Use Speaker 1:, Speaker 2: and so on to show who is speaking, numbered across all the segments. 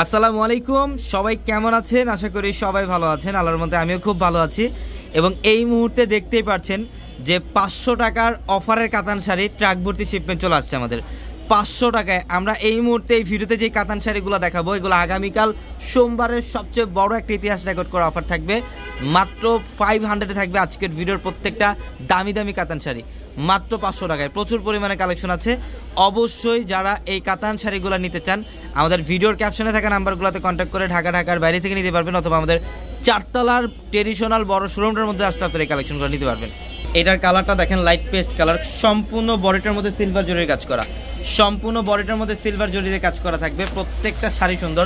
Speaker 1: আসসালামু আলাইকুম, সবাই কেমন আছেন? আশা করি সবাই ভালো আছেন। আল্লাহর মধ্যে আমিও খুব ভালো আছি। এবং এই মুহূর্তে দেখতেই পাচ্ছেন যে 500 টাকার অফারের কাতান শাড়ি ট্রাক ভর্তি শিপমেন্ট চলে আসছে আমাদের 500 টাকায়। আমরা এই মুহূর্তে এই ভিডিওতে যে কাতান শাড়িগুলো দেখাবো, এগুলো আগামীকাল সোমবারের সবচেয়ে বড় একটা ইতিহাস রেকর্ড করা অফার থাকবে। মাত্র 500-এ থাকবে আজকের ভিডিওর প্রত্যেকটা দামি দামি কাতান শাড়ি মাত্র 500 টাকায়। প্রচুর পরিমাণে কালেকশন আছে। অবশ্যই যারা এই কাতান শাড়িগুলো নিতে চান, আমাদের ভিডিওর ক্যাপশনে থাকা নাম্বারগুলোতে কন্ট্যাক্ট করে ঢাকার বাইরে থেকে নিতে পারবেন, অথবা আমাদের চারতলার ট্রেডিশনাল বড় শোরুমটার মধ্যে আসতে আপনারা এই কালেকশনগুলো নিতে পারবেন। এটার কালারটা দেখেন, লাইট পেস্ট কালার, সম্পূর্ণ বডিটার মধ্যে সিলভার জরির কাজ করা, সম্পূর্ণ বডিটার মধ্যে সিলভার জরিতে কাজ করা থাকবে। প্রত্যেকটা শাড়ি সুন্দর,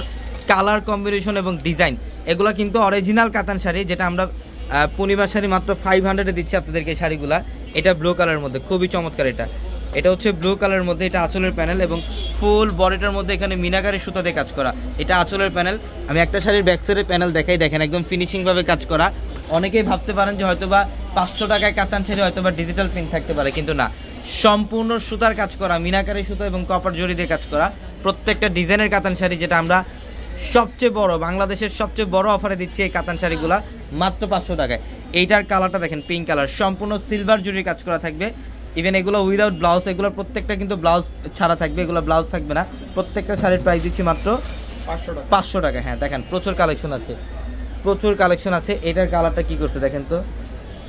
Speaker 1: কালার কম্বিনেশন এবং ডিজাইন এগুলো কিন্তু অরিজিনাল কাতান শাড়ি, যেটা আমরা পূর্ণিমা শাড়ি মাত্র 500-এ দিচ্ছি আপনাদেরকে এই শাড়িগুলা। এটা ব্লু কালারের মধ্যে খুবই চমৎকার। এটা হচ্ছে ব্লু কালারের মধ্যে, এটা আঁচলের প্যানেল এবং ফুল বডিটার মধ্যে এখানে মিনাকারি সুতা দিয়ে কাজ করা। এটা আঁচলের প্যানেল। আমি একটা শাড়ির ব্যাকসাইডের প্যানেল দেখাই, দেখেন একদম ফিনিশিংভাবে কাজ করা। অনেকেই ভাবতে পারেন যে হয়তোবা 500 টাকায় কাতান শাড়ি হয়তোবা ডিজিটাল প্রিন্ট থাকতে পারে, কিন্তু না, সম্পূর্ণ সুতার কাজ করা, মিনাকারি সুতা এবং কপার জরি দিয়ে কাজ করা প্রত্যেকটা ডিজাইনের কাতান শাড়ি, যেটা আমরা সবচেয়ে বড়, বাংলাদেশের সবচেয়ে বড় অফারে দিচ্ছি এই কাতান শাড়িগুলো মাত্র 500 টাকায়। এইটার কালারটা দেখেন, পিঙ্ক কালার, সম্পূর্ণ সিলভার জরির কাজ করা থাকবে। ইভেন এগুলো উইদাউট ব্লাউজ, এগুলো প্রত্যেকটা কিন্তু ব্লাউজ ছাড়া থাকবে, এগুলো ব্লাউজ থাকবে না। প্রত্যেকটা শাড়ির প্রাইস দিচ্ছি মাত্র 500 টাকা। হ্যাঁ দেখেন, প্রচুর কালেকশন আছে, প্রচুর কালেকশন আছে। এটার কালারটা কি করছে দেখেন তো,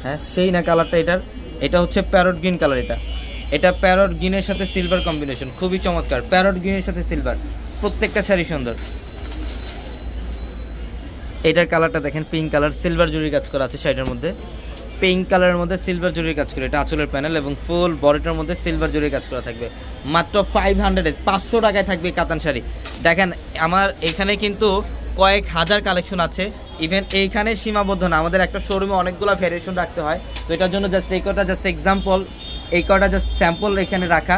Speaker 1: হ্যাঁ সেই না কালারটা এটার। এটা হচ্ছে প্যারট গ্রিন কালার। এটা প্যারট গ্রিনের সাথে সিলভার কম্বিনেশন, খুবই চমৎকার। প্যারট গ্রিনের সাথে সিলভার, প্রত্যেকটা শাড়ি সুন্দর। এটার কালারটা দেখেন, পিঙ্ক কালার, সিলভার জরির কাজ করা আছে শাড়িটার মধ্যে, পিঙ্ক কালারের মধ্যে সিলভার জরির কাজ করে। এটা আঁচলের প্যানেল এবং ফুল বডিটার মধ্যে সিলভার জরির কাজ করা থাকবে মাত্র 500-এ। 500 টাকায় থাকবে কাতান শাড়ি। দেখেন আমার এখানে কিন্তু কয়েক হাজার কালেকশন আছে। ইভেন এইখানে সীমাবদ্ধ না, আমাদের একটা শোরুমে অনেকগুলো ভ্যারিয়েশন রাখতে হয়, তো এটার জন্য জাস্ট এই কটা জাস্ট এক্সাম্পল, এই কটা জাস্ট স্যাম্পল এখানে রাখা।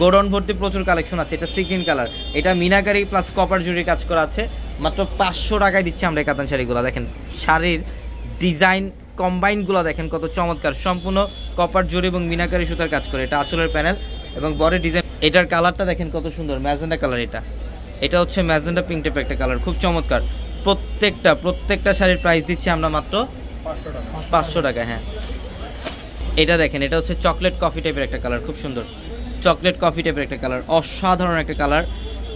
Speaker 1: গোডাউন ভর্তি প্রচুর কালেকশন আছে। এটা সি গ্রিন কালার, এটা মিনাকারি প্লাস কপার জরির কাজ করা আছে। মাত্র 500 টাকায় দিচ্ছি আমরা এই কাতান শাড়িগুলো। দেখেন শাড়ির ডিজাইন কম্বাইনগুলো দেখেন কত চমৎকার, সম্পূর্ণ কপার জরি এবং মিনাকারি সুতার কাজ করে। এটা আঁচলের প্যানেল এবং বডি ডিজাইন। এটার কালারটা দেখেন কত সুন্দর, ম্যাজেন্ডা কালার। এটা হচ্ছে ম্যাজেন্ডা পিঙ্ক টাইপের একটা কালার, খুব চমৎকার। প্রত্যেকটা শাড়ির প্রাইস দিচ্ছি আমরা মাত্র 500 টাকা। হ্যাঁ এটা দেখেন, এটা হচ্ছে চকলেট কফি টাইপের একটা কালার, খুব সুন্দর চকলেট কফি টাইপের একটা কালার, অসাধারণ একটা কালার।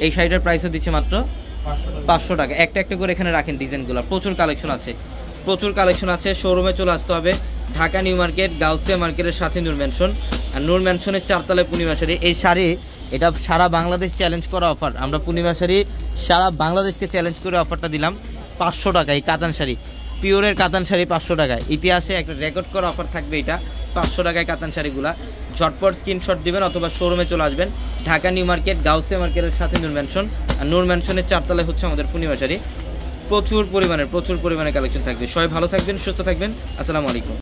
Speaker 1: এই শাড়িটার প্রাইসও দিচ্ছি মাত্র 500 টাকা। একটা করে এখানে রাখেন ডিজাইনগুলো। প্রচুর কালেকশন আছে, শোরুমে চলে আসতে হবে। ঢাকা নিউ মার্কেট, গাউসিয়া মার্কেটের সাথে নূর ম্যানশন, আর নূর ম্যানশনের চারতলায় পূর্ণিমা শাড়ি। এই শাড়ি এটা সারা বাংলাদেশ চ্যালেঞ্জ করা অফার। আমরা পূর্ণিমা শাড়ি সারা বাংলাদেশকে চ্যালেঞ্জ করে অফারটা দিলাম 500 টাকা। এই কাতান শাড়ি, পিওরের কাতান শাড়ি 500 টাকায়। ইতিহাসে একটা রেকর্ড করা অফার থাকবে এটা 500 টাকায় কাতান শাড়িগুলা। ঝটপট স্ক্রিনশট দিবেন অথবা শোরুমে চলে আসবেন। ঢাকা নিউ মার্কেট, গাউসিয়া মার্কেটের সাথে নূর ম্যানশন, আর নূর ম্যানশনের চারতলায় হচ্ছে আমাদের পূর্ণিমা শাড়ি। প্রচুর পরিমাণে কালেকশন থাকবে। সবাই ভালো থাকবেন, সুস্থ থাকবেন। আসসালামু আলাইকুম।